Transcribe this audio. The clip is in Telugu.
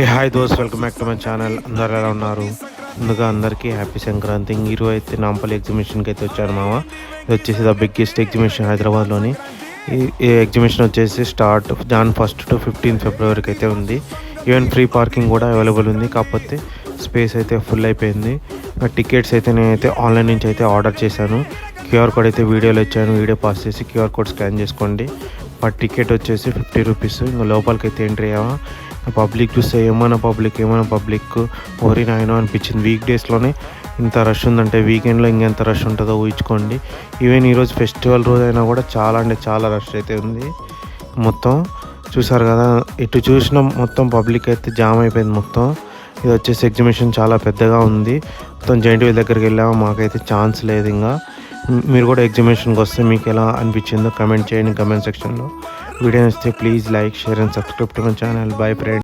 హాయ్ దోస్త్, welcome back to my channel. అందరు ఎలా ఉన్నారు? ముందుగా అందరికీ హ్యాపీ సంక్రాంతి. ఈరోజు అయితే నాంపల్లి ఎగ్జిబిషన్కి అయితే వచ్చాను మామ. ఇది వచ్చేసి ద బిగ్గెస్ట్ ఎగ్జిబిషన్ హైదరాబాద్లోని. ఈ ఎగ్జిబిషన్ వచ్చేసి స్టార్ట్ Jan 1 to 15 ఫిబ్రవరికి అయితే ఉంది. ఈవెన్ ఫ్రీ పార్కింగ్ కూడా అవైలబుల్ ఉంది. కాకపోతే స్పేస్ అయితే ఫుల్ అయిపోయింది. టికెట్స్ అయితే నేనైతే ఆన్లైన్ నుంచి అయితే ఆర్డర్ చేశాను. క్యూఆర్ కోడ్ అయితే వీడియోలో ఇచ్చాను. వీడియో పాస్ చేసి క్యూఆర్ కోడ్ స్కాన్ చేసుకోండి. పర్ టికెట్ వచ్చేసి 50 రూపీస్. ఇంకా లోపలికి అయితే ఎంట్రీ అయ్యావా. పబ్లిక్ చూస్తే ఏమైనా పబ్లిక్ ఓరి నాయనో అనిపించింది. వీక్ డేస్లోనే ఇంత రష్ ఉందంటే వీకెండ్లో ఇంకెంత రష్ ఉంటుందో ఊహించుకోండి. ఈవెన్ ఈరోజు ఫెస్టివల్ రోజు అయినా కూడా చాలా అంటే చాలా రష్ అయితే ఉంది. మొత్తం చూసారు కదా, ఎటు చూసినా మొత్తం పబ్లిక్ అయితే జామ్ అయిపోయింది మొత్తం. ఇది వచ్చేసి ఎగ్జిబిషన్ చాలా పెద్దగా ఉంది. మొత్తం జైంట్ వీల్ దగ్గరికి వెళ్ళాము, మాకైతే ఛాన్స్ లేదు. ఇంకా మీరు కూడా ఎగ్జిబిషన్కి వస్తే మీకు ఎలా అనిపించిందో కమెంట్ చేయండి కమెంట్ సెక్షన్లో. వీడియో నచ్చితే please like, share and subscribe to my channel. Bye friends.